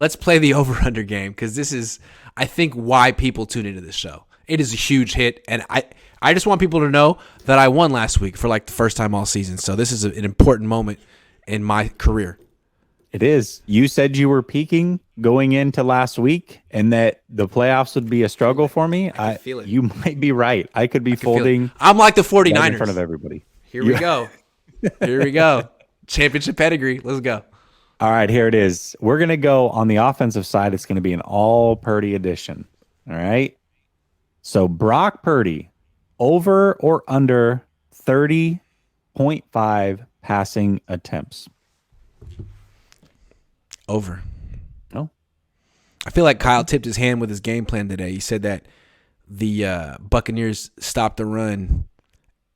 Let's play the over-under game because this is, I think, why people tune into this show. It is a huge hit, and I just want people to know that I won last week for like the first time all season. So this is an important moment in my career. It is. You said you were peaking going into last week and that the playoffs would be a struggle for me. I feel it. You might be right. I could be folding. I'm like the 49ers. Right in front of everybody. Here we go. Here we go. Championship pedigree. Let's go. All right, here it is. We're going to go on the offensive side. It's going to be an all Purdy edition. All right. So Brock Purdy, over or under 30.5 passing attempts? Over. No. I feel like Kyle tipped his hand with his game plan today. He said that the Buccaneers stopped the run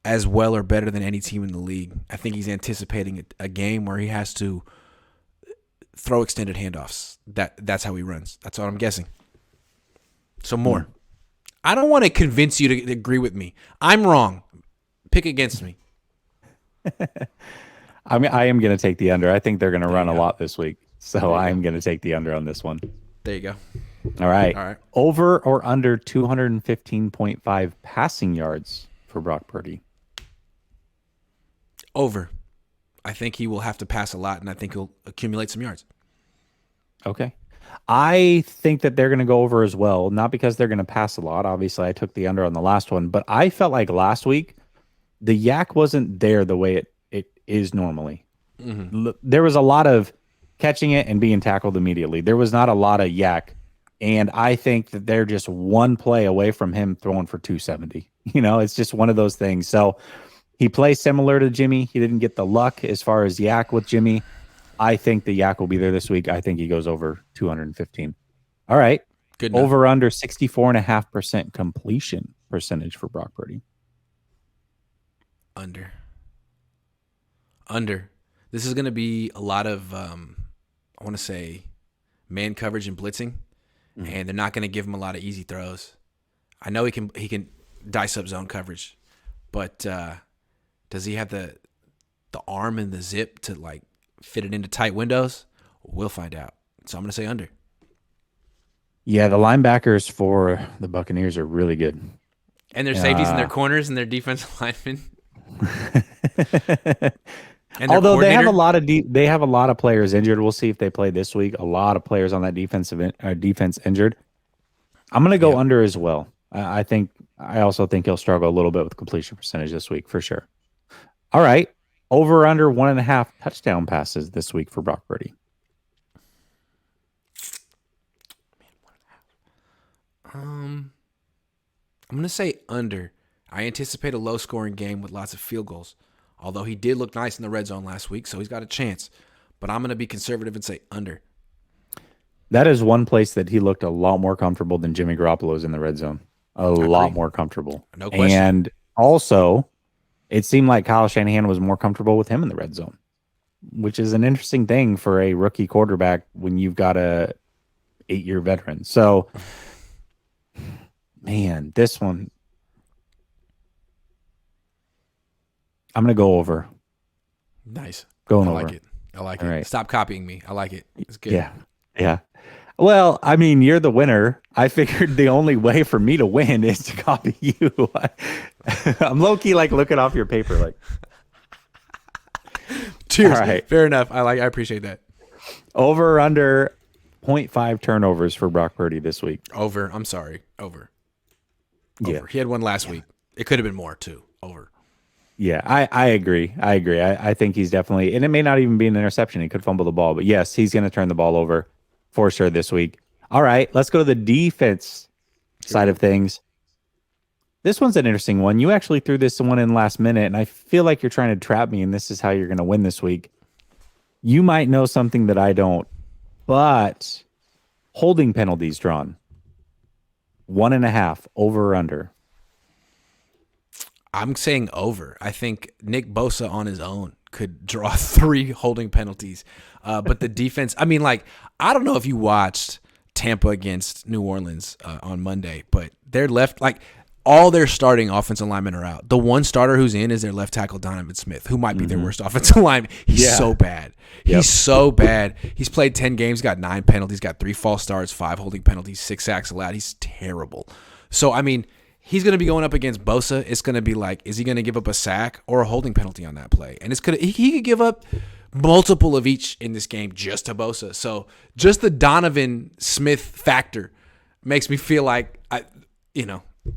as well or better than any team in the league. I think he's anticipating a game where he has to throw extended handoffs. That's how he runs. That's what I'm guessing. So more. I don't want to convince you to agree with me. I'm wrong. Pick against me. I mean, I am going to take the under. I think they're going to run a lot this week. So I'm going to take the under on this one. There you go. All right. Over or under 215.5 passing yards for Brock Purdy? Over. I think he will have to pass a lot, and I think he'll accumulate some yards. Okay. I think that they're going to go over as well, not because they're going to pass a lot. Obviously, I took the under on the last one, but I felt like last week the yak wasn't there the way it is normally. Mm-hmm. There was a lot of catching it and being tackled immediately. There was not a lot of yak, and I think that they're just one play away from him throwing for 270. It's just one of those things. So he plays similar to Jimmy. He didn't get the luck as far as yak with Jimmy. I think the yak will be there this week. I think he goes over 215. All right. Good. Over under 64.5% completion percentage for Brock Purdy. Under. This is going to be a lot of, I want to say, man coverage and blitzing, and they're not going to give him a lot of easy throws. I know he can dice up zone coverage, but does he have the arm and the zip to like fit it into tight windows? We'll find out. So I'm going to say under. Yeah, the linebackers for the Buccaneers are really good. And their safeties and their corners and their defensive linemen. Although they have a lot of players injured. We'll see if they play this week. A lot of players on that defense injured. I'm going to go under as well. I also think he'll struggle a little bit with completion percentage this week for sure. All right. Over under 1.5 touchdown passes this week for Brock Purdy. I'm going to say under. I anticipate a low-scoring game with lots of field goals, although he did look nice in the red zone last week, so he's got a chance. But I'm going to be conservative and say under. That is one place that he looked a lot more comfortable than Jimmy Garoppolo's in the red zone. A lot more comfortable. No question. And also, it seemed like Kyle Shanahan was more comfortable with him in the red zone, which is an interesting thing for a rookie quarterback when you've got a 8-year veteran. So, man, this one, I'm going to go over. Nice. Going I over. like it. I like it. Right. Stop copying me. I like it. It's good. Yeah. Well, I mean, you're the winner. I figured the only way for me to win is to copy you. I'm low-key like looking off your paper like. Cheers. All right. Fair enough. I appreciate that. Over or under 0.5 turnovers for Brock Purdy this week. Over. I'm sorry. Over. Yeah. He had one last week. It could have been more too. Over. Yeah, I agree. I think he's definitely, and it may not even be an interception. He could fumble the ball, but yes, he's going to turn the ball over for sure this week. All right, let's go to the defense side of things. This one's an interesting one. You actually threw this one in last minute, and I feel like you're trying to trap me, and this is how you're going to win this week. You might know something that I don't, but holding penalties drawn. 1.5, over or under. I'm saying over. I think Nick Bosa on his own could draw 3 holding penalties. But the defense, I mean, like, I don't know if you watched Tampa against New Orleans on Monday, but they're left, like, all their starting offensive linemen are out. The one starter who's in is their left tackle, Donovan Smith, who might be their worst offensive lineman. He's so bad. He's so bad. He's played 10 games, got 9 penalties, got 3 false starts, 5 holding penalties, 6 sacks allowed. He's terrible. So, I mean, he's going to be going up against Bosa. It's going to be like, is he going to give up a sack or a holding penalty on that play? And he could give up multiple of each in this game just to Bosa. So just the Donovan Smith factor makes me feel like,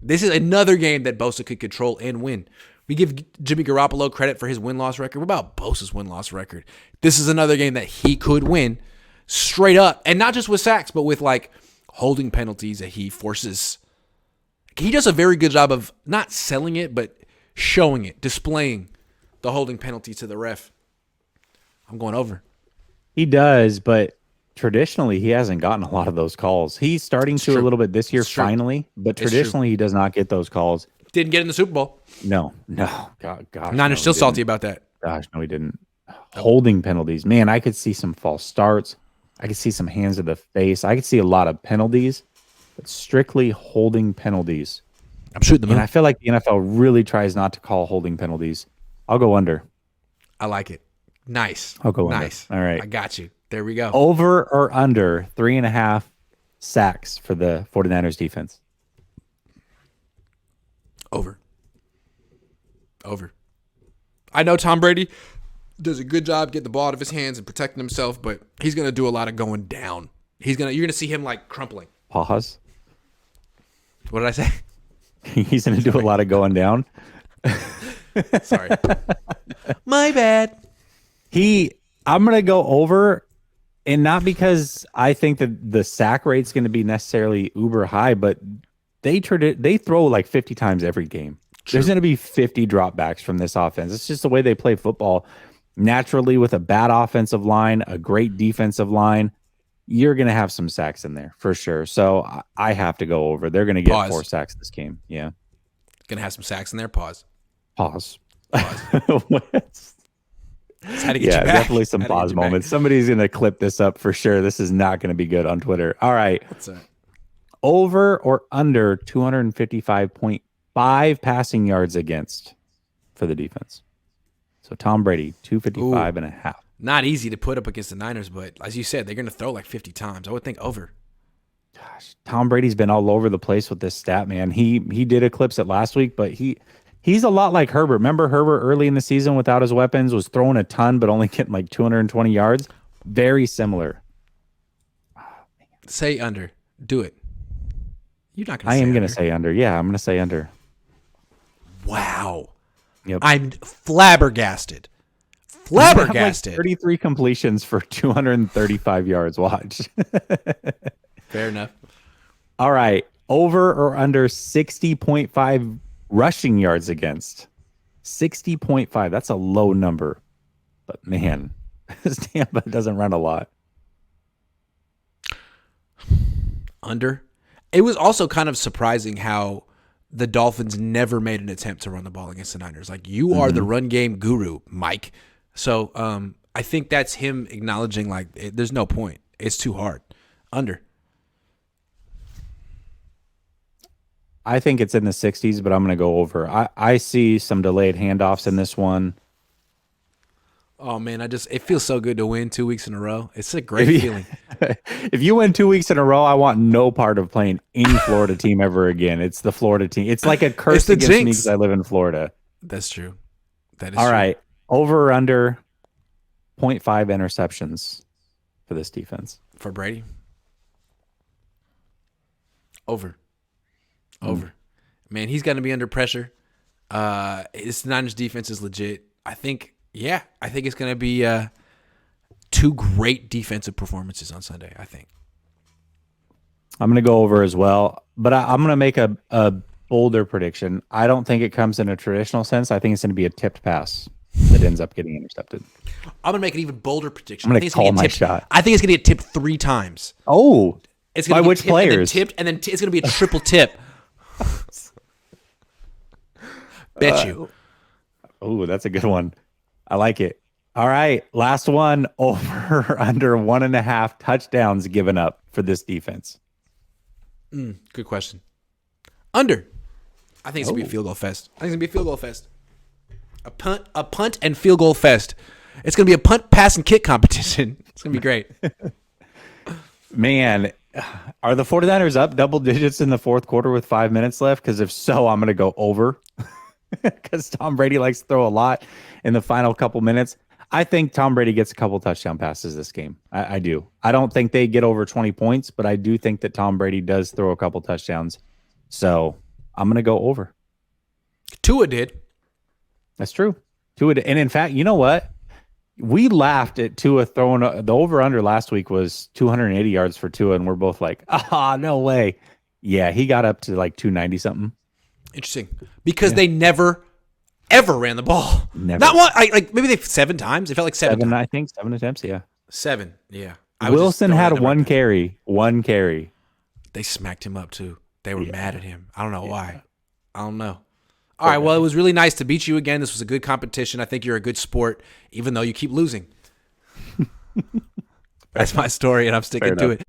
this is another game that Bosa could control and win. We give Jimmy Garoppolo credit for his win-loss record. What about Bosa's win-loss record? This is another game that he could win straight up. And not just with sacks, but with like holding penalties that he forces. He does a very good job of not selling it, but showing it, displaying the holding penalty to the ref. I'm going over. He does, but traditionally he hasn't gotten a lot of those calls. He's starting to a little bit this year finally, but traditionally he does not get those calls. Didn't get in the Super Bowl. No. Gosh. Niners still salty about that. Gosh, no, he didn't. Holding penalties. Man, I could see some false starts. I could see some hands to the face. I could see a lot of penalties, but strictly holding penalties. I'm shooting them. And I feel like the NFL really tries not to call holding penalties. I'll go under. I like it. Nice. I'll go nice. Under. All right. I got you. There we go. Over or under 3.5 sacks for the 49ers defense? Over. I know Tom Brady does a good job getting the ball out of his hands and protecting himself, but he's going to do a lot of going down. You're going to see him like crumpling. Pause. What did I say? He's going to do a lot of going down. Sorry. My bad. I'm going to go over, and not because I think that the sack rate's going to be necessarily uber high, but they throw like 50 times every game. True. There's going to be 50 dropbacks from this offense. It's just the way they play football. Naturally, with a bad offensive line, a great defensive line, you're going to have some sacks in there for sure. So I have to go over. They're going to get 4 sacks this game. Yeah. Going to have some sacks in there. Pause. That's how to get you back. Definitely some pause moments. Somebody's going to clip this up for sure. This is not going to be good on Twitter. All right. What's that? Over or under 255.5 passing yards against for the defense. So Tom Brady, 255 and a half. Not easy to put up against the Niners, but as you said, they're going to throw like 50 times. I would think over. Gosh, Tom Brady's been all over the place with this stat, man. He did eclipse it last week, but he's a lot like Herbert. Remember Herbert early in the season without his weapons was throwing a ton, but only getting like 220 yards? Very similar. Say under. Do it. You're not going to say I am going to say under. Yeah, I'm going to say under. Wow. Yep. I'm flabbergasted. Flabbergasted. Like 33 completions for 235 yards. Watch. Fair enough. All right. Over or under 60.5 rushing yards against. 60.5. That's a low number. But man, Tampa doesn't run a lot. Under. It was also kind of surprising how the Dolphins never made an attempt to run the ball against the Niners. Like, you are the run game guru, Mike. So I think that's him acknowledging, like, there's no point. It's too hard. Under. I think it's in the 60s, but I'm going to go over. I see some delayed handoffs in this one. Oh, man, it feels so good to win 2 weeks in a row. It's a great feeling. If you win 2 weeks in a row, I want no part of playing any Florida team ever again. It's the Florida team. It's like a curse against me because I live in Florida. That's true. That is all true. Right. Over or under 0.5 interceptions for this defense. For Brady? Over. Man, he's going to be under pressure. This Niners defense is legit. I think it's going to be 2 great defensive performances on Sunday, I think. I'm going to go over as well, but I'm going to make a bolder prediction. I don't think it comes in a traditional sense. I think it's going to be a tipped pass that ends up getting intercepted. I'm going to make an even bolder prediction. I'm going to call my shot. I think it's going to get tipped 3 times. Oh, it's going by which players? And then it's going to be a triple tip. Bet you. Oh, that's a good one. I like it. All right. Last one. Over under 1.5 touchdowns given up for this defense. Good question. Under. I think it's going to be a field goal fest. A punt and field goal fest. It's going to be a punt, pass, and kick competition. It's going to be great. Man, are the 49ers up double digits in the fourth quarter with 5 minutes left? Because if so, I'm going to go over. Because Tom Brady likes to throw a lot in the final couple minutes. I think Tom Brady gets a couple touchdown passes this game. I do. I don't think they get over 20 points, but I do think that Tom Brady does throw a couple touchdowns. So I'm going to go over. Tua did. That's true. Tua did. And in fact, you know what? We laughed at Tua throwing the over-under last week was 280 yards for Tua, and we're both like, no way. Yeah, he got up to like 290-something. Interesting. Because they never ever ran the ball. Never. Not one. Maybe they 7 times. It felt like 7 times. I think 7 attempts. Yeah. 7. Yeah. Wilson had one carry. They smacked him up too. They were mad at him. I don't know why. I don't know. All right. Well, it was really nice to beat you again. This was a good competition. I think you're a good sport, even though you keep losing. That's my story, and I'm sticking to it.